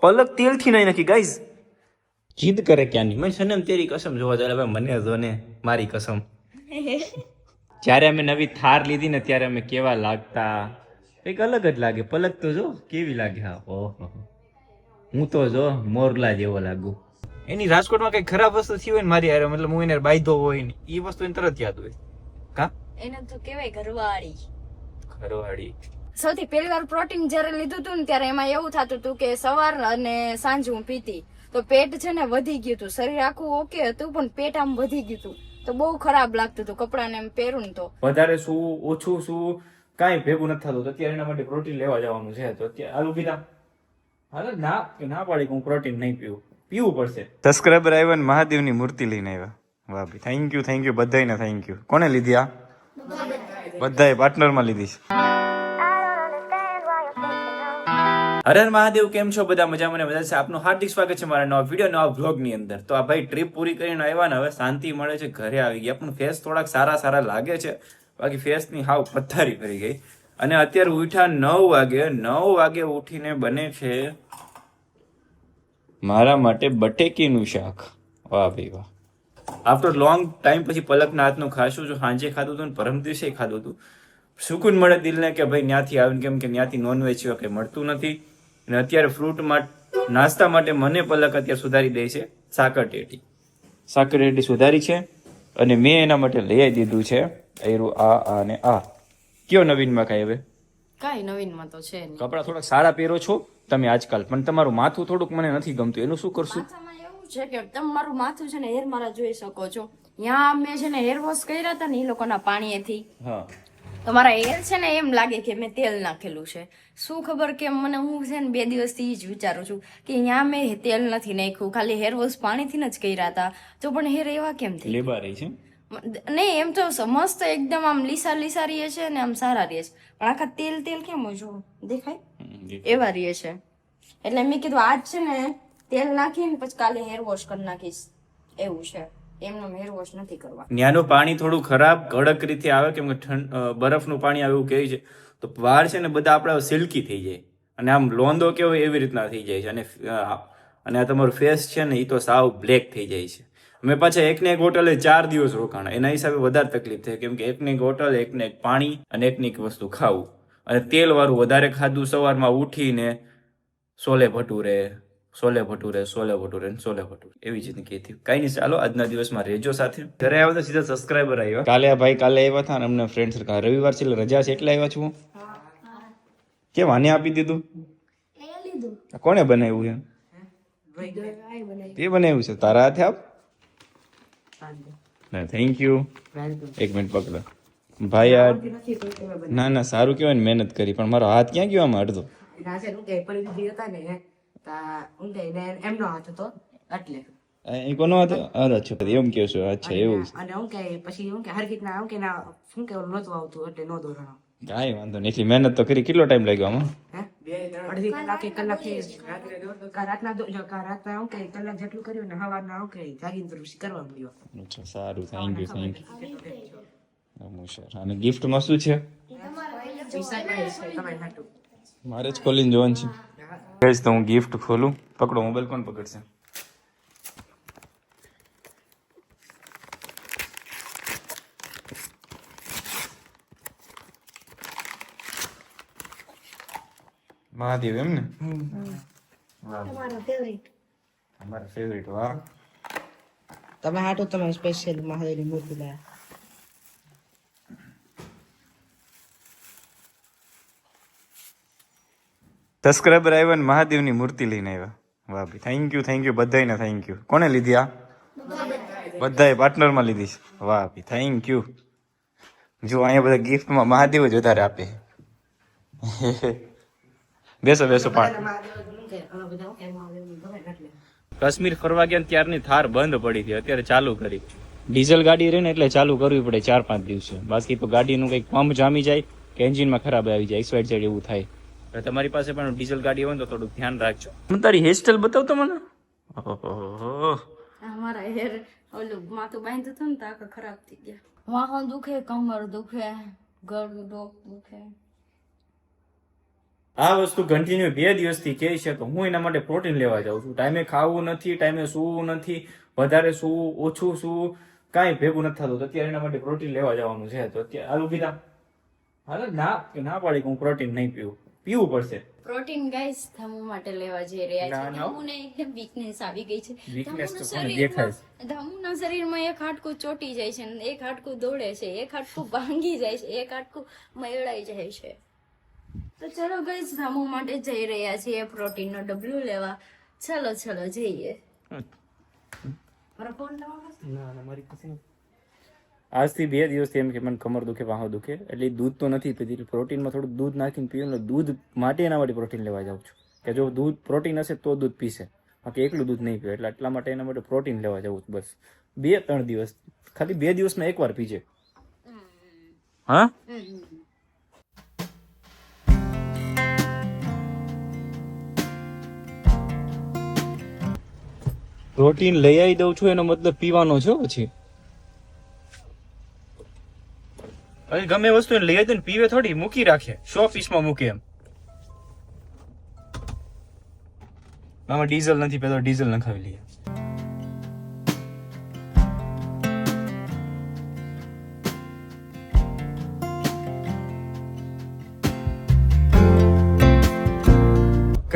પલક તેલથી નહીં નાખી ગાઈઝ. જીદ કરે ક્યાં નહીં. મેં સનમ તેરી કસમ જોવા ચાલે ભાઈ મને જો ને મારી કસમ. જ્યારે અમે નવી થાર લીધી ને ત્યારે અમે કેવા લાગતા કંઈક અલગ જ લાગે. પલક તો જો કેવી લાગે. હા ઓહો, હું તો જો મોરલા જેવો લાગુ. એની રાજકોટમાં કઈ ખરાબ વસ્તુ થઈ હોય ને મારી હારે, મતલબ હું એને બાંધો હોય ને એ વસ્તુ એને તરત યાદ હોય. કા એને તો કહેવાય ઘરવાળી. ઘરવાળી. સૌથી પહેલી વાર પ્રોટીન જ્યારે લીધું હતું ને ત્યારે એમાં એવું થતું હતું કે સવાર અને સાંજ હું પીતી તો પેટ છે ને વધી ગયું હતું. શરીર આખું ઓકે હતું પણ પેટ આમ વધી ગયું હતું તો બહુ ખરાબ લાગતું હતું. કપડાને એમ પહેરું ને તો વધારે શું ઓછું શું કાંઈ ભેગું નથી થતું. અત્યારે એના માટે પ્રોટીન લેવા જવાનું છે. તો અત્યારે આલુ પીધા હાલ ના પાડી હું પ્રોટીન નહીં પીવું પડશે. સબસ્ક્રાઈબર આવ્યા ને મહાદેવની મૂર્તિ લઈને આવ્યા. વાહ ભાઈ, થેન્ક યુ બધાને થેન્ક યુ. કોને લીધી આ? બધાએ પાર્ટનરમાં લીધી છે. હર હર મહાદેવ. કેમ છો બધા? મજામાં ને બધા છે. આપનું હાર્દિક સ્વાગત છે મારા નવા વિડીયો નવા વ્લોગ ની અંદર. તો આ ભાઈ ટ્રીપ પૂરી કરીને આવ્યા ને હવે શાંતિ મળે છે, ઘરે આવી ગયા. પણ ફેસ થોડાક સારા લાગે છે, બાકી ફેસ ની હાવ પથ્થારી કરી ગઈ. અને અત્યારે ઉઠ્યા 9 વાગે ઉઠીને બને છે મારા માટે બટેકીનું શાક. વાહ ભાઈ વાહ. આફ્ટર લોંગ ટાઈમ પછી પલકના હાથનું ખાશું. જો સાંજે ખાધું હતું ને પરમ દિવસે ખાધું હતું. સુકૂન મળે દિલને કે ભાઈ ત્યાંથી આવીને, કેમ કે ત્યાંથી નોનવેજ સિવાય કંઈ મળતું નથી. અને અત્યારે ફ્રૂટમાં નાસ્તા માટે મને પલક અત્યારે સુધારી દે છે સાકરટેટી સુધારી છે. અને મેં એના માટે લઈ આવી દીધું છે એરું આ અને આ. કયો નવીનમાં કાંઈ હવે? કઈ નવીનમાં તો છે નહીં. કપડા થોડાક સારા પહેરો છો તમે આજકાલ, પણ તમારું માથું થોડુંક મને નથી ગમતું. એનું શું કરશું? માથામાં એવું છે કે તમે મારું માથું છે ને હેર મારા જોઈ શકો છો. ત્યાં મેં છે ને હેર વોશ કર્યા હતા ને એ લોકોના પાણીએથી. હા, તો મારા હેર છે ને એમ લાગે કે મેં તેલ નાખેલું છે. શું ખબર કેમ મને, હું છે ને 2 દિવસથી જ વિચારું છું કે અહીંયા મેં તેલ નથી નાખ્યું, ખાલી હેર વોશ પાણીથી જ કર્યા હતા તો પણ હેર એવા કેમ થઈ લેબા રહી છે. નહીં એમ તો મસ્ત એકદમ આમ લીસા રહે છે ને આમ સારા રહે છે, પણ આખા તેલ કેમ હોય જો દેખાય એવા રહે છે. એટલે મેં કીધું આજ છે ને તેલ નાખીને પછી કાલે હેર વોશ કરી નાખીશ. એવું છે, એમનો હેર વોશ નથી કરવા. ત્યાંનું પાણી થોડું ખરાબ કડક રીતે આવે, કેમ કે બરફનું પાણી આવે એવું કહે છે. તો વાળ છે ને બધા આપણા સિલ્કી થઈ જાય અને આમ લોંદો કેવો એવી રીતના થઈ જાય છે. અને આ તમારું ફેસ છે ને એ તો સાવ બ્લેક થઈ જાય છે. અમે પાછા એકને એક હોટલે 4 દિવસ રોકાણા. એના હિસાબે વધારે તકલીફ થાય, કેમ કે એકને એક હોટલ, એકને એક પાણી અને એકને એક વસ્તુ ખાવું. અને તેલ વાળું વધારે ખાધું. સવારમાં ઉઠીને છોલે ભટુરે એવી જિંદગી હતી. કઈ નહીં, ચાલો આજના દિવસમાં રહેજો સાથે. ઘરે આવ્યા તો સીધા સબસ્ક્રાઈબર આવ્યા. કાલે આવ્યા હતા ને અમને ફ્રેન્ડ સર્કલ. રવિવાર છે એટલે રજા છે એટલે આવ્યા છું. કેમ આને આપી દીધું? કોને બનાવ્યું છે? તે બનાવ્યું છે તારા હાથે? આપ. Thank you. એક મિનિટ પકડો ભાઈ. યાર ના સારું કહેવાય ને, મહેનત કરી, પણ મારો હાથ ક્યાં ગયો આમાં અડધો? એમનો હાથ હતો એટલે કોનો હતો? અચ્છા એમ કે છો. અચ્છા એવું છે. અને હું કે પછી હું કે હર રીતના હું કે ના શું કે નહોતું આવતું એટલે નો દોરણો. કાંઈ વાંધો નહીં, એટલી મહેનત તો કરી. કેટલો ટાઈમ લાગ્યો આમાં? અડધી કલાક 1 કલાક રાતના હું કે કલાક જેટલું કર્યું ને સવારના હું કે જાગીને પછી કરવા મળ્યો. અચ્છા સારું, થેન્ક યુ. અને ગિફ્ટમાં શું છે? મારે જ ખોલીને જોવાનું છે. ગાઈસ તો હું ગિફ્ટ ખોલું. પકડો મોબાઈલ. કોણ પકડશે? મહાદેવ એમ ને? અમારા ફેવરિટ. વાહ, તમે હાટો તમે સ્પેશિયલ મહાદેવની મૂર્તિ લાયા. સબસ્ક્રાઈબર આવ્યા ને મહાદેવની મૂર્તિ લઈને આવ્યા. વાહ ભાઈ, થેન્ક યુ બધાને થેન્ક યુ. કોને લીધી આ? બધાએ પાર્ટનરમાં લીધી છે. વાહ ભાઈ, થેન્ક યુ. જો અહીંયા બધા ગિફ્ટમાં મહાદેવ જ વધારે આપે. બેસો કાશ્મીર ફરવા ગયા ત્યારની થાર બંધ પડી હતી, અત્યારે ચાલુ કરી. ડીઝલ ગાડી રહે ને એટલે ચાલુ કરવી પડે 4-5 દિવસે. બાકી તો ગાડીનું કંઈક પંપ જામી જાય કે એન્જિનમાં ખરાબ આવી જાય, એક્સવાઇડ સાઈડ એવું થાય. તમારી પાસે પણ ડીઝલ ગાડી હોય તો થોડું ધ્યાન રાખજો. તારી હેરસ્ટાઈલ બતાવતો મને. અમારા હેર ઓલું માથું બાંધ્યું હતું ને તો આખા ખરાબ થઈ ગયા. વાહન દુખે, કમર દુખે, ગળું દુખે. આ વસ્તુ કન્ટિન્યુ 2 દિવસથી કહે છે તો હું એના માટે પ્રોટીન લેવા જાઉં છું. ટાઈમે ખાવું નથી, ટાઈમે સૂવું નથી, વધારે સૂવું, ઓછું સૂવું, કાંઈ ભેગું નથી થતું. તો અત્યારે એના માટે પ્રોટીન લેવા જવાનું છે. તો અત્યારે આલુ કીધા હાલે ના પાડી કે હું પ્રોટીન નહીં પીવું પડશે. પ્રોટીન ગાઈસ ધમુ માટે લેવા જઈ રહ્યા ના, છે. ના. ધમુને એકદમ વીકનેસ આવી ગઈ છે. Weakness તો ધમુના કોને દેખાય છે? ધમુના શરીરમાં એક હાડકું ચોટી જાય છે ને એક હાડકું દોડે છે, એક હાડકું ભાંગી જાય છે, એક હાડકું મયળાઈ જાય છે. તો ચલો ગાઈસ ધમુ માટે જઈ રહ્યા છીએ પ્રોટીનનો ડબલું લેવા. ચલો જઈએ. મારો ફોન લાવો. આજથી 2 દિવસથી એમ કે મને કમર દુખે, વાહો દુખે, એટલે દૂધ તો નથી પીતી. એટલે પ્રોટીનમાં થોડુંક દૂધ નાખીને પીવું. દૂધ માટે એના માટે પ્રોટીન લેવા જાઉં છું કે જો દૂધ પ્રોટીન હશે તો દૂધ પીશે, બાકી એકલું દૂધ નહીં પીવે. એટલે એટલા માટે એના માટે પ્રોટીન લેવા જવું છું. બસ 2-3 દિવસ, ખાલી 2 દિવસમાં એકવાર પીજે. હા પ્રોટીન લઈ આવી દઉં છું એનો મતલબ પીવાનો છે પછી. અરે ગમે વસ્તુ એને લઈ આવી દે ને પીવે થોડી, મૂકી રાખે, શો પીસમાં મૂકે એમ. આમાં ડીઝલ નથી, પેલો ડીઝલ નખાવી લઈએ.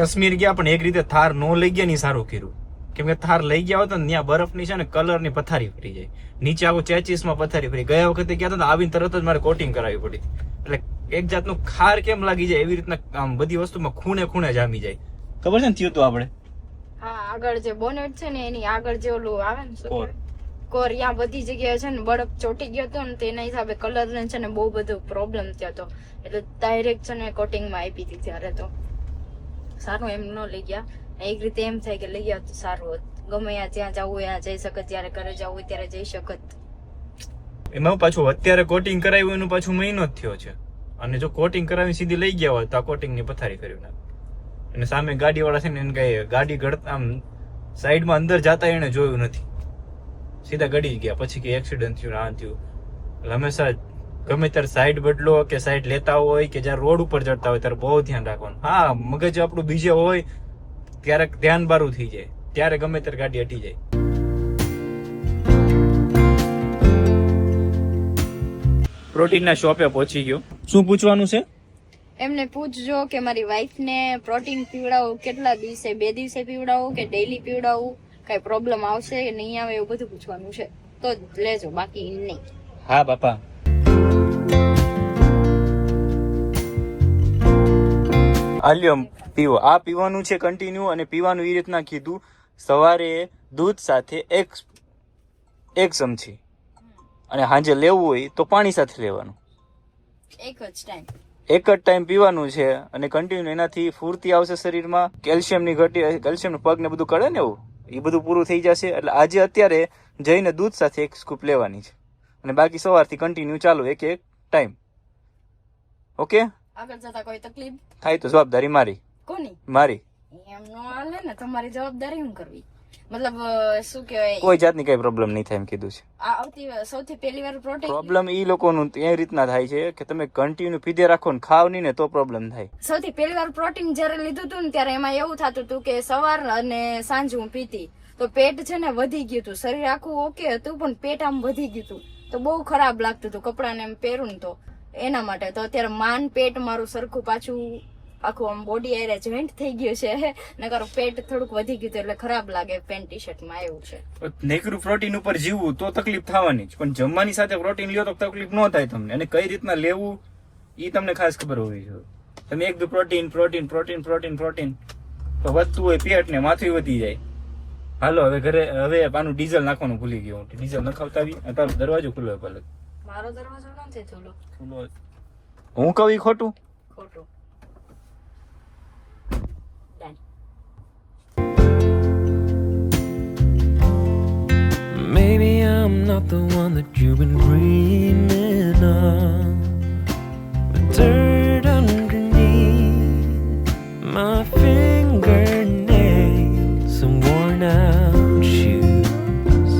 કાશ્મીર ગયા પણ એક રીતે થાર નો લઈ ગયા ની સારું કર્યું. કેમ કે થાર લઈ ગયા હોત ને ત્યાં બરફની છે ને કલરની પથારી ફરી જાય, નીચે આખું ચેચીસમાં પથારી ફરી. ગયા વખતે ગયા હતા આવીને તરત જ મારે કોટિંગ કરાવવી પડી. એટલે એક જાતનું ખાર કેમ લાગી જાય એવી રીતના આમ બધી વસ્તુમાં ખૂણે જામી જાય. ખબર છે ને થયું તું આપણે? હા, આગળ જે બોનેટ છે ને એની આગળ જે ઓલું આવે ને કોર. કોરિયા બધી જગ્યાએ છે ને બરફ ચોટી ગયો હતો ને તેના હિસાબે કલર ને છે ને બહુ બધો પ્રોબ્લેમ થયો હતો. એટલે ડાયરેક્ટ છે ને કોટિંગમાં આપી હતી ત્યારે. તો સારું એમ ન લઈ ગયા. એક રીતે એમ થાય કે લઈ ગયા તો સારું હોત. ગમે ત્યાં જવું હોય જઈ શકત, જ્યારે ઘરે જવું હોય ત્યારે જઈ શકત. એમાં પાછું અત્યારે કોટિંગ કરાવ્યું એનું પાછું મહિનો જ થયો છે. અને જો કોટિંગ કરાવી સીધી લઈ ગયા હોય તો આ કોટિંગ ની પથારી કરી નાખે. અને સામે ગાડી વાળા છે ને એને કઈ ગાડી ગળતા આમ સાઈડમાં અંદર જતા એને જોયું નથી, સીધા ગડી ગયા. પછી કે એક્સિડન્ટ થયું, આ થયું. એટલે હંમેશા ગમે ત્યારે સાઈડ બદલો કે સાઈડ લેતા હોય કે જયારે રોડ ઉપર ચડતા હોય ત્યારે બહુ ધ્યાન રાખવાનું. હા, મગજ આપણું બીજે હોય ત્યારે ધ્યાન બારું થઈ જાય, ત્યારે ગમે ત્યારે ગાડી હટી જાય. પ્રોટીનના શોપે પહોંચી ગયો. શું પૂછવાનું છે? એમને પૂછજો કે મારી વાઈફ ને પ્રોટીન પીવડાવું કેટલા દિવસે, 2 દિવસે પીવડાવું કે ડેઈલી પીવડાવું, કઈ પ્રોબ્લેમ આવશે કે નહીં આવે એવું બધું પૂછવાનું છે. તો જ લેજો, બાકી નહીં. હા બાપા. આલ્યમ પીવો. આ પીવાનું છે કન્ટિન્યુ. અને પીવાનું એ રીતના કીધું, સવારે દૂધ સાથે એક ચમચી, અને સાંજે લેવું હોય તો પાણી સાથે લેવાનું. એક જ ટાઈમ પીવાનું છે. અને કન્ટિન્યુ એનાથી ફૂર્તી આવશે શરીરમાં. કેલ્શિયમની કેલ્શિયમ પગ ને બધું કરે ને એવું, એ બધું પૂરું થઈ જશે. એટલે આજે અત્યારે જઈને દૂધ સાથે 1 સ્કૂપ લેવાની છે. અને બાકી સવારથી કન્ટિન્યુ ચાલુ એક ટાઈમ. ઓકે? આગળ જતા કોઈ તકલીફ થાય તો જવાબદારી મારી. કોની? મારી. એમ નો હાલે ને, તમારી જવાબદારી શું કરવી? મતલબ શું કહેવાય, કોઈ જાતની કઈ પ્રોબ્લેમ નહીં થાય એમ કીધું છે. આ આવતી સૌથી પહેલી વાર પ્રોટીન પ્રોબ્લેમ ઈ લોકોનું એ રીતના થાય છે કે તમે કન્ટિન્યુ પીધે રાખો ને ખાવ નહીં ને તો પ્રોબ્લેમ થાય. સૌથી પહેલી વાર પ્રોટીન જયારે લીધું હતું ને ત્યારે એમાં એવું થતું હતું કે સવાર અને સાંજ હું પીતી તો પેટ છે ને વધી ગયું હતું. શરીર આખું ઓકે હતું પણ પેટ આમ વધી ગયું હતું. તો બહુ ખરાબ લાગતું હતું કપડાને એમ પહેરું ને તો એના માટે. તો અત્યારે માન પેટ મારું સરખું પાછું આખું આમ બોડી એરિયા જોઈન્ટ થઈ ગયું છે. નકર પેટ થોડુંક વધી ગયું એટલે ખરાબ લાગે પેન્ટ ટી શર્ટમાં એવું છે. નેકરું પ્રોટીન ઉપર જીવવું તો તકલીફ થવાની જ, પણ જમવાની સાથે પ્રોટીન લ્યો તો તકલીફ ન થાય તમને. અને કઈ રીતના લેવું એ તમને ખાસ ખબર હોવી જોઈએ. તમે એક protein protein protein protein protein તો વધતું હોય પેટ ને માથું વધી જાય. હાલો હવે ઘરે, હવે આનું ડીઝલ નાખવાનું ભૂલી ગયો. ડીઝલ નખાવતા આવી. તારો દરવાજો ખુલ્લો પેલો. મારો દરવાજો નથી ખુલ્લો. હું કહું ખોટું? ખોટું. Maybe I'm not the one that you've been dreaming of, but dirt underneath my fingernails, some worn out shoes.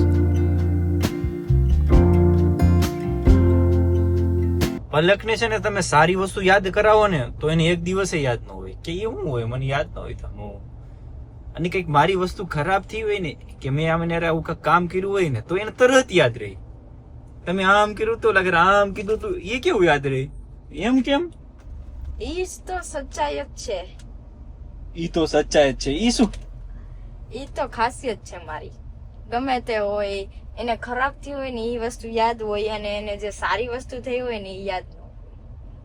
પલકને છે ને તમે સારી વસ્તુ યાદ કરાવો ને તો એને એક દિવસે યાદ ન હોય. કે એ શું હોય મને યાદ ન હોય તો અને કંઈક મારી વસ્તુ ખરાબ થઈ હોય ને કે મેં આમ આવું કંઈક કામ કર્યું હોય ને તો એને તરત યાદ રહી. તમે આમ કર્યું તો લાગે આમ કીધું તો એ કેવું યાદ રહી એમ કેમ? ઈ જ તો સચ્ચાઈ જ છે, ઈ તો સચ્ચાઈ જ છે. ઈ શું? ઈ તો ખાસિયત છે મારી. ગમે તે હોય એને ખરાબ થયું હોય ને ઈ વસ્તુ યાદ હોય, અને એને જે સારી વસ્તુ થઈ હોય ને ઈ યાદ ન હોય.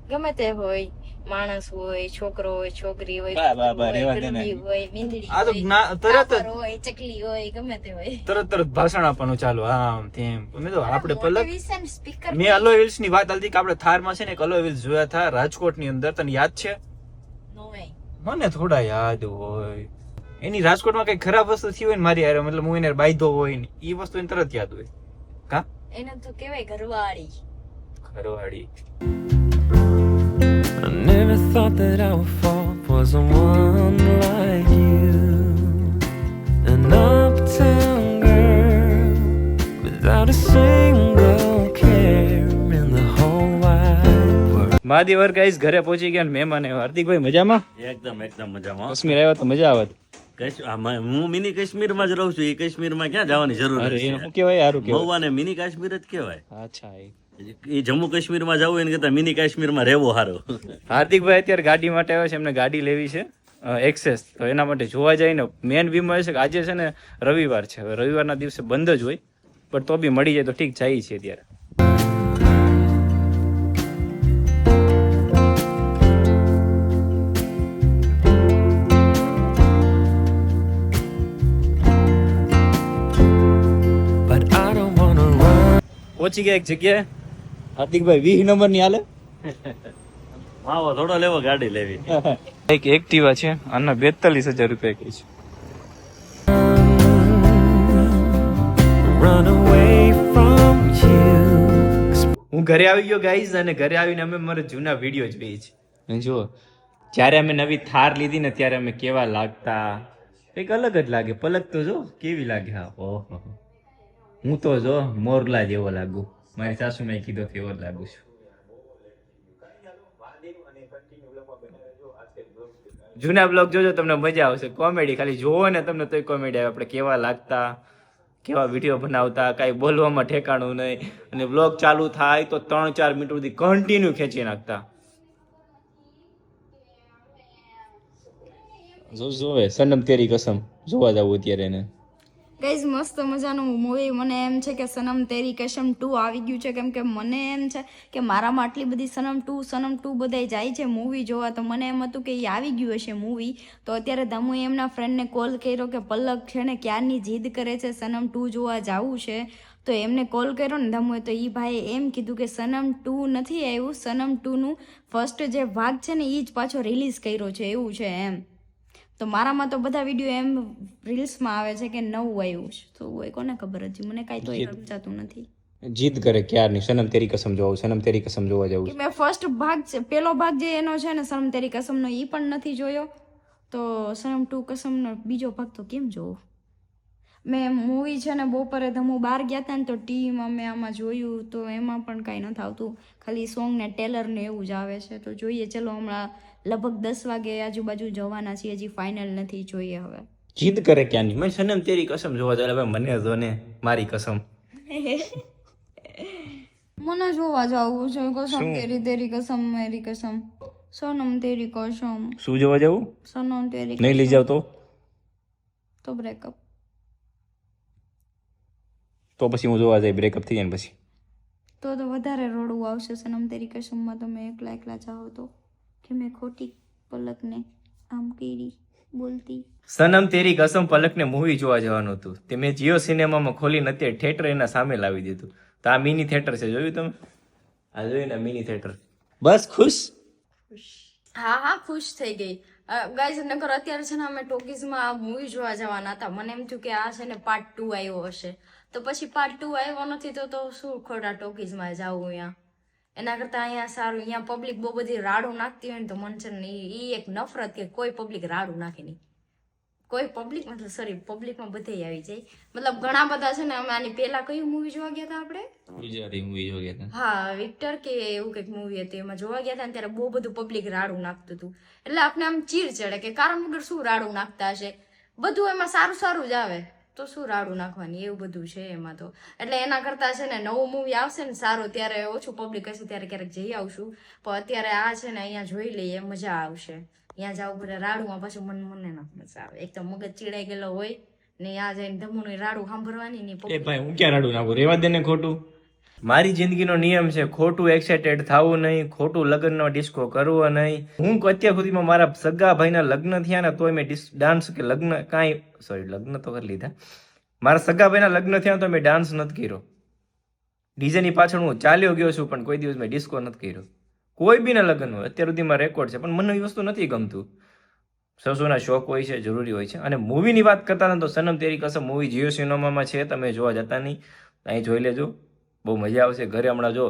ગમે તે હોય, માણસ હોય, છોકરો હોય, છોકરી હોય, ગરબી હોય, મીંદડી આ તો હોય, તરત કાપર હોય, ચકલી હોય, ગમે તે હોય. તરત ભાષણ આપવાનું ચાલુ આમ તેમ. મેં તો આપણે પલક મોટિવેશન સ્પીકર મેં અલો હિલ્સ ની વાત હાલતી કે આપણે થારમાં છે ને એક અલો હિલ્સ જોયા હતા રાજકોટ ની અંદર. તને યાદ છે? નો way. મને થોડા યાદ હોય. એની રાજકોટમાં કઈ ખરાબ વસ્તુ થઈ હોય ને મારી યાર, મતલબ હું એને બાયધો હોય ને એ વસ્તુ એને તરત યાદ હોય. કા એને તો કહેવાય ઘરવાળી. ઘરવાળી. I never thought that I would fall for someone like you. An uptown girl without a single care in the whole wide world. મહાદેવર ગાઈસ ઘરે પહોંચી ગયા ને મહેમાન આવ્યા. હાર્દિકભાઈ મજામાં? એકદમ મજામાં. કાશ્મીર આવ્યા તો મજા આવત. હું મિની કાશ્મીરમાં જ રહું છું. એ કાશ્મીરમાં ક્યાં જવાની જરૂર અરે છે? એને શું કહેવાય? સારું કહેવાય. મહુવાને મિની કાશ્મીર જ કહેવાય. અચ્છા એ જમ્મુ કાશ્મીરમાં જવું એને કરતા મિની કાશ્મીરમાં રહેવું સારું. હાર્દિકભાઈ અત્યારે ગાડી માટે આવ્યા છે. એમને ગાડી લેવી છે એક્સેસ. તો એના માટે જોવા જઈને મેન વીમો છે કે આજે છે ને રવિવાર છે. હવે રવિવારના દિવસે બંધ જ હોય, પણ તો બી મળી જાય તો ઠીક જાય છે અત્યારે. But I don't wanna run. પહોંચી ગયા એક જગ્યાએ. હાર્દિકભાઈ 20 નંબર ની હાલે. માવો થોડો લેવો, ગાડી લેવી. એક એક્ટિવા છે, આના 42,000 રૂપિયા કહે છે. Run away from you. હું ઘરે આવી ગયો ગાઈઝ, અને ઘરે આવીને અમે મારા જૂના વિડીયો જોઈ છે. જો જ્યારે અમે નવી થાર લીધી ને ત્યારે અમે કેવા લાગતા, કંઈક અલગ જ લાગે. પલક તો જો કેવી લાગે. હા ઓહો, હું તો જો મોરલા જેવો લાગુ. મારી સાસુ મેં કીધું એવો જ લાગુ છું. જૂના બ્લોગ જોજો, તમને મજા આવશે. કોમેડી ખાલી જોવો ને તમને તોય કોમેડી આવે. આપણે કેવા લાગતા, કેવા વિડીયો બનાવતા, કાંઈ બોલવામાં ઠેકાણું નહીં. અને બ્લોગ ચાલુ થાય તો 3-4 મિનિટ સુધી કન્ટિન્યુ ખેંચી નાખતા. જોવે સનમ તેરી કસમ જોવા જવું અત્યારે એને. ગાઈઝ મસ્ત મજાનું મૂવી. મને એમ છે કે સનમ તેરી કસમ 2 આવી ગયું છે, કેમ કે મને એમ છે કે મારામાં આટલી બધી સનમ 2 બધાય જાય છે મૂવી જોવા, તો મને એમ હતું કે એ આવી ગયું હશે મૂવી. તો અત્યારે ધમુએ એમના ફ્રેન્ડને કોલ કર્યો કે પલક છે ને ક્યારની જીદ કરે છે સનમ 2 જોવા જવું છે. તો એમને કોલ કર્યો ને ધમુએ, તો એ ભાઈએ એમ કીધું કે સનમ 2 નથી આવ્યું, સનમ 2નું ફર્સ્ટ જે ભાગ છે ને એ જ પાછો રિલીઝ કર્યો છે એવું છે એમ. તો મારામાં તો બધા વિડીયો એમ રીલ્સમાં આવે છે કે નવું આવ્યું છે, તો હોય કોને ખબર હતી. મને કાંઈ તો સમજાતું નથી. જીદ કરે ક્યારની સનમ તેરી કસમ જોવા, સનમ તેરી કસમ જોવા જવું. મેં ફર્સ્ટ ભાગ છે, પેલો ભાગ જે એનો છે ને સનમ તેરી કસમનો, એ પણ નથી જોયો. તો સનમ 2 કસમનો બીજો ભાગ તો કેમ જોવો. મેં મૂવી છે ને બપોરે ધમુ બહાર ગયા હતા ને તો ટીવીમાં મેં આમાં જોયું, તો એમાં પણ કાંઈ નથી આવતું, ખાલી સોંગ ને ટેલર ને એવું જ આવે છે. તો જોઈએ, ચલો હમણાં લગભગ 10 વાગે આજુબાજુ જવાના છીએ, હજી ફાઇનલ નથી, જોઈએ હવે. જીદ કરે ક્યાંની. મેં સનમ તેરી કસમ જોવા જાય. મને જો ને મારી કસમ. મને જોવા જવું છે. કસમ તેરી તેરી કસમ મેરી કસમ, સનમ તેરી કસમ. શું જોવા જવું? સનમ તેરી નહીં લઈ જાવ તો બ્રેકઅપ. તો પછી હું જોવા જાય બ્રેકઅપ થઈ જાય ને પછી તો વધારે રોડવું આવશે. સનમ તેરી કસમમાં તમે એકલા એકલા જાઓ તો કે મેં ખોટી પલકને આમ કરી બોલતી. સનમ તેરી કસમ પલકને મૂવી જોવા જવાનું હતું. તે મેં જીઓ સિનેમામાં ખોલીને અત્યારે થિયેટર એના સામે લાવી દીધું. તો આ મિની થિયેટર છે, જોયું તમે? આ જોયું ને મિની થિયેટર. બસ ખુશ. હા ખુશ થઈ ગઈ. ગાઈઝ નકર અત્યારે છે ને અમે ટોકીઝમાં આ મૂવી જોવા જવાના હતા. મને એમ થયું કે આ છે ને પાર્ટ 2 આવ્યો હશે, તો પછી પાર્ટ 2 આવ્યો નથી તો શું ખોટા ટોકીઝમાં જાવું. અહીંયા એના કરતાં અહીંયા સારું. અહીંયા પબ્લિક બહુ બધી રાડું નાખતી હોય ને તો મને છે ને એ એક નફરત કે કોઈ પબ્લિક રાડું નાખે નહીં. કોઈ પબ્લિક મતલબ સોરી પબ્લિકમાં બધે આવી જાય. મતલબ ઘણા બધા છે ને અમે આની પહેલા કયું મૂવી જોવા ગયા હતા આપણે? ગુજરાતી મૂવી જોઈ ગયા હા વિક્ટર કે એવું કંઈક મૂવી હતું એમાં જોવા ગયા હતા ને ત્યારે બહુ બધું પબ્લિક રાડું નાખતું હતું. એટલે આપણે આમ ચીડ ચડે કે કારણ વગર શું રાડું નાખતા હશે, બધું એમાં સારું સારું જ આવે તો શું રાડું નાખવાની, એવું બધું છે એમાં તો. એટલે એના કરતા છે ને નવું મૂવી આવશે ને સારું ત્યારે ઓછું પબ્લિક હશે ત્યારે ક્યારેક જઈ આવશું, પણ અત્યારે આ છે ને અહીંયા જોઈ લઈએ મજા આવશે. ત્યાં જાવ બધા રાડુમાં પાછું મને ના મજા આવે, એક તો મગજ ચીડાઈ ગયેલો હોય ને આ જઈને ધમુનું રાડું સાંભળવાની ને એ ભાઈ હું ક્યાં રાડું નાખું, રેવા દે ને ખોટું. મારી જિંદગીનો નિયમ છે ખોટું એક્સાઇટેડ થવું નહીં, ખોટું લગ્નનો ડિસ્કો કરવો નહીં. હું અત્યાર સુધીમાં મારા સગા ભાઈના લગ્ન થયા ને તોય મેં ડાન્સ કે લગ્ન કાંઈ સોરી લગ્ન તો કરી લીધા, મારા સગા ભાઈના લગ્ન થયા તો મેં ડાન્સ નથી કર્યો. ડીજેની પાછળ હું ચાલ્યો ગયો છું પણ કોઈ દિવસ મેં ડિસ્કો નથી કર્યો, કોઈ બી ના લગ્ન હોય અત્યાર સુધીમાં રેકોર્ડ છે. પણ મને એ વસ્તુ નથી ગમતું. સૌના શોખ હોય છે, જરૂરી હોય છે. અને મૂવીની વાત કરતા હતા તો સનમ તેરી કસમ મૂવી જીઓ સિનેમામાં છે, તમે જોવા જતા નહીં, અહીં જોઈ લેજો, બહુ મજા આવશે. ઘરે હમણાં જો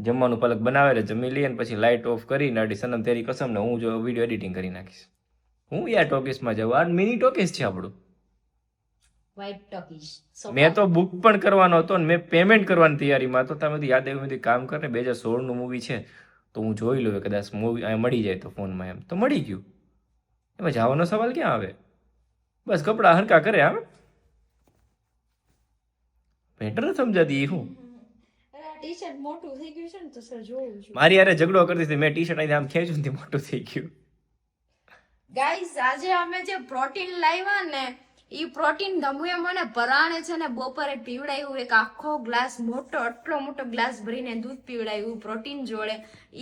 જમવાનું પલક બનાવે એટલે જમી લઈએ ને પછી લાઇટ ઓફ કરી નાડી સનમ તેરી કસમ ને હું જો વિડીયો એડિટિંગ કરી નાખીશ. હું યાર ટોકીસમાં જાઉં, આ મિની ટોકીસ છે આપણું. White talkies. મેં તો બુક પણ કરવાનો હતો ને મેં પેમેન્ટ કરવાની તૈયારીમાં હતો. તમે યાદ આવ્યું કામ કરે 2016નું મૂવી છે તો હું જોઈ લઉં કદાચ મૂવી અહીંયા મળી જાય તો ફોનમાં, એમ તો મળી ગયું. એમાં જવાનો સવાલ ક્યાં આવે, બસ કપડાં હરકા કરે. હા બેટર સમજાતી હું ટી શર્ટ મોટું થઈ ગયું છે ને તો સર જોઉં છું. મારી યારે ઝઘડો કરતી હતી, મેં ટી શર્ટ આમ ખેંચ્યું ને મોટું થઈ ગયું. ગાઈસ આજે અમે જે પ્રોટીન લાવ્યા ને ઈ પ્રોટીન ધમુએ મને પરાણે છે ને બપોરે પીવડાવ્યું, એક આખો ગ્લાસ મોટો આટલો મોટો ગ્લાસ ભરીને દૂધ પીવડાવ્યું પ્રોટીન જોડે.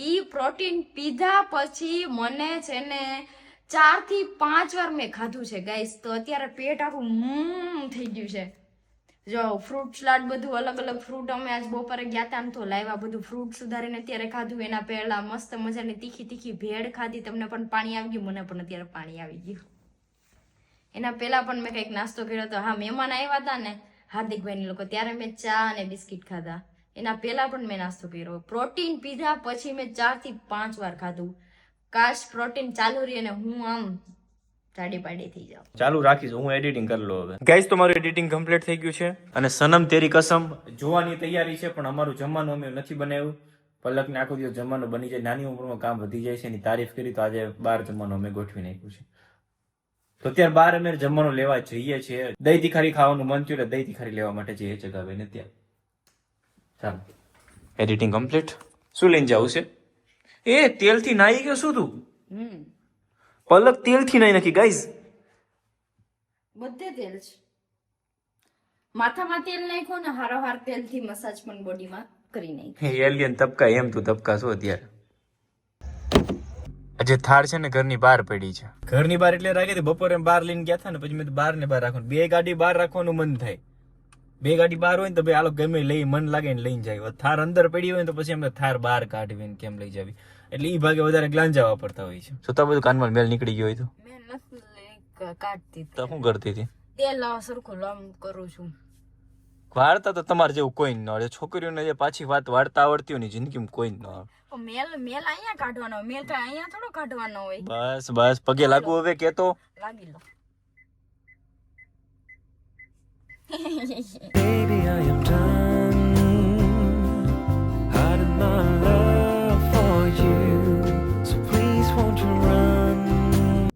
ઈ પ્રોટીન પીધા પછી મને છે ને 4 થી 5 વાર મેં ખાધું છે ગાઈસ, તો અત્યારે પેટ આખું થઈ ગયું છે. જો ફ્રૂટ સલાડ બધું અલગ અલગ ફ્રૂટ અમે આજ બપોરે ગયા હતા ને તો લાવ્યા, બધું ફ્રૂટ સુધારીને અત્યારે ખાધું. એના પહેલા મસ્ત મજાની તીખી તીખી ભેળ ખાધી, તમને પણ પાણી આવી ગયું, મને પણ અત્યારે પાણી આવી ગયું. એના પહેલા પણ મેં કંઈક નાસ્તો કર્યો હતો. હા મહેમાન આવ્યા હતા ને હાર્દિકભાઈ લોકો, ત્યારે મેં ચા અને બિસ્કિટ ખાધા. એના પહેલા પણ મેં નાસ્તો કર્યો. પ્રોટીન પીધા પછી મેં 4 થી 5 વાર ખાધું. કાશ પ્રોટીન ચાલુ રહી અને હું આમ જાડી પાડી થઈ જાઉં. ચાલુ રાખીશ, હું એડિટિંગ કરી લઉં હવે. ગાઈસ તમારું એડિટિંગ કમ્પ્લીટ થઈ ગયું છે અને સનમ તેરી કસમ જોવાની તૈયારી છે, પણ અમારું જમવાનું અમે નથી બનાવ્યું. પલકને આખો દિવસ જમવાનું બની જાય, નાની ઉંમરમાં કામ વધી જાય છે, એની તારીફ કરી તો આજે બહાર જમવાનું અમે ગોઠવી નાખ્યું છે. તો અત્યારે બહાર અમે જમવાનું લેવા જઈએ છીએ. દહીં તીખારી ખાવાનું મન થયું એટલે દહીં તીખારી લેવા માટે જઈએ જગાવે ને ત્યાં. ચાલો એડિટિંગ કમ્પ્લીટ. શું લઈને જવું છે? એ તેલથી નાઈ ગયો શું તું? પલક તેલથી નાઈ નાખી ગાઈઝ. બધે તેલ છે, માથામાં તેલ નાખ્યો ને હારોહાર તેલથી મસાજ પણ બોડીમાં કરી નાખ્યો. એલિયન તબકા એમ તું તબકા શું અત્યારે. આજે થાળ છે ને ઘરની બહાર પડી છે. ઘરની બહાર એટલે રાખી હતી, બપોરે બહાર લઈને ગયા હતા ને પછી મેં બહાર ને બહાર રાખવાનું. 2 ગાડી બહાર રાખવાનું મન થાય. 2 ગાડી બહાર હોય ને તો ભાઈ આલો ગમે લઈ મન લાગે ને લઈને જાય. થાર અંદર પડી હોય ને તો પછી એમને થાર બહાર કાઢવી ને કેમ લઈ જાવી, એટલે ઈ ભાગે વધારે ગ્લાંજા વાપરતા હોય છે. છતાં બધું કાનમાં મેલ નીકળી ગયો હોય તો મેં નથી કાઢતી તો શું કરતી હતી? તેલ સરખું લામ કરું છું. વાળતા તો તમારે જેવું કોઈ ન આવે. છોકરીઓને જે પાછી વાત વાળતા આવડતી હોય ને જિંદગીમાં કોઈ ન આવે. મેલ અહીંયા કાઢવાનો હોય, મેલ તો અહીંયા થોડો કાઢવાનો હોય. બસ બસ પગે લાગુ હવે કેતો લાગી લો. Baby, I am done hiding my love for you, so please won't you run.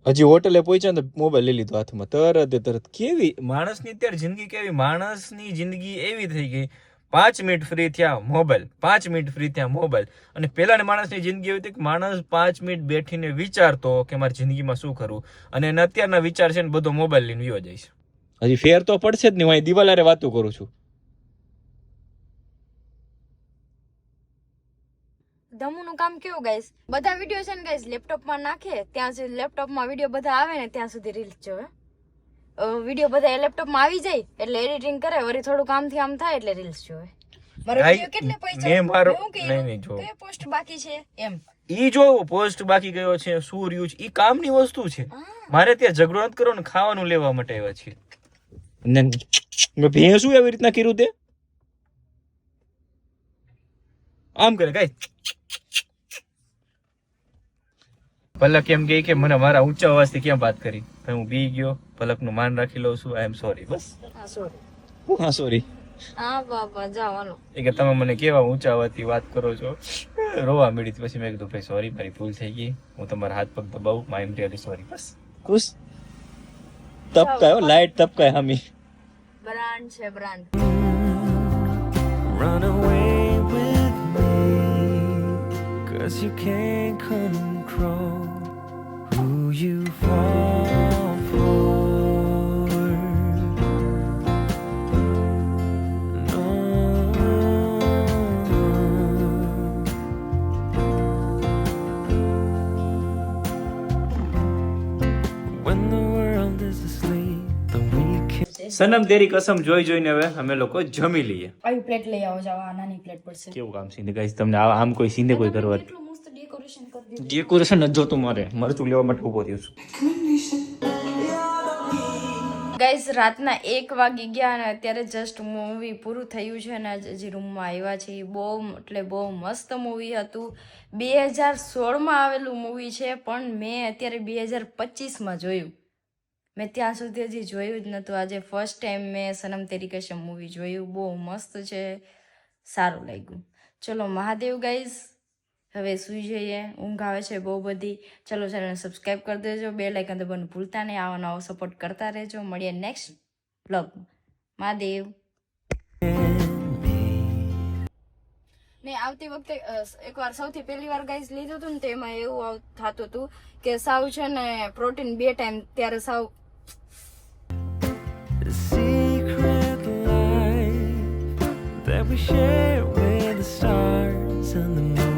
હજી હોટલે પહોંચ્યા ને મોબાઈલ લઈ લીધો હાથમાં તરત. કેવી માણસની અત્યારે જિંદગી કેવી, માણસની જિંદગી એવી થઈ ગઈ 5 મિનિટ ફ્રી થયા મોબાઈલ, 5 મિનિટ ફ્રી થયા મોબાઈલ. અને પેલાની માણસની જિંદગી એવી હતી કે માણસ 5 મિનિટ બેઠીને વિચારતો કે મારી જિંદગીમાં શું કરવું, અને એના અત્યારના વિચાર છે ને બધો મોબાઈલ લઈને વિયો જાય છે. હજી ફેર તો પડશે જ નહીં, હું દિવાલારે વાતો કરું છું. ધમુનું કામ કેવું ગાઈસ, બધા વિડીયો છે ને ગાઈસ લેપટોપમાં નાખે ત્યાં સુધી લેપટોપમાં વિડીયો બધા આવે ને ત્યાં સુધી રીલ્સ જોવે. વિડીયો બધા લેપટોપમાં આવી જાય એટલે એડિટિંગ કરે, વળી થોડું કામથી આમ થાય એટલે રીલ્સ જોવે. મારો વિડીયો કેટલે પૈસા મેં મારો હું કે નહીં જો કયો પોસ્ટ બાકી છે એમ ઈ જો પોસ્ટ બાકી ગયો છે, શું રહ્યું છે, ઈ કામની વસ્તુ છે. મારે ત્યાં ઝઘડો નથી કરવો ને ખાવાનું લેવા માટે આવ્યા છીએ. ભે શું એવી રીતના કર્યું તે આમ કરે ગાય. પલક એમ કે મને મારા ઊંચા અવાજથી કેમ વાત કરી, ભાઈ હું બી ગયો, પલકનું માન રાખી લઉં છું. આઈ એમ સોરી. બસ હા સોરી. હા બાપા જવાનો. એ કે તમે મને કેવા ઊંચા અવાજથી વાત કરો છો, રોવા મળી. પછી મેં કીધું ભાઈ સોરી, મારી ભૂલ થઈ ગઈ, હું તમારા હાથ પગ દબાવું, આઈ એમ રિયલી સોરી. બસ ખુશ. તપકાયો, લાઈટ તપકાય હમી. બ્રાન્ડ છે brand. Run away with me, 'cause you can't control who you fall for. No. When the world is asleep, the weekend. Sanam તેરી કસમ જોઈ જોઈને હવે અમે લોકો જમી લઈએ. આવી પ્લેટ લઈ આવો, જાવ આ નાની પ્લેટ પડશે. કેવું કામ સીને ગાઈસ, તમને આમ કોઈ સીને કોઈ કરવા કેટલું મસ્ત ડેકોરેશન કરી દીધું. ડેકોરેશન નથી જોતું મારે, મરચું લેવા માટે ઉભો થયો છું. ગાઈઝ રાતના 1 વાગી ગયા અને અત્યારે જસ્ટ મૂવી પૂરું થયું છે અને હજી રૂમમાં આવ્યા છે. બહુ એટલે બહુ મસ્ત મૂવી હતું. 2016માં આવેલું મૂવી છે પણ મેં અત્યારે 2025માં જોયું. મેં ત્યાં સુધી હજી જોયું જ નહોતું. આજે ફર્સ્ટ ટાઈમ મેં સનમ તેરી કસમ મૂવી જોયું. બહુ મસ્ત છે, સારું લાગ્યું. ચલો મહાદેવ ગાઈઝ, હવે સુઈ જઈએ, ઊંઘ આવે છે બહુ બધી. ચલો ચેનલને સબસ્ક્રાઈબ કરી દેજો, બેલ આઇકન દબાવવાનું ભૂલતા નહીં. આવો નવો સપોર્ટ કરતા રહેજો. મળીએ નેક્સ્ટ બ્લોગમાં. મહાદેવ. ને આવતી વખતે એકવાર સૌથી પહેલી વાર ગાઈઝ લીધું હતું ને તો એમાં એવું થતું હતું કે સાવ છે ને પ્રોટીન 2 ટાઈમ, ત્યારે સાવ The secret life that we share with the stars and the moon.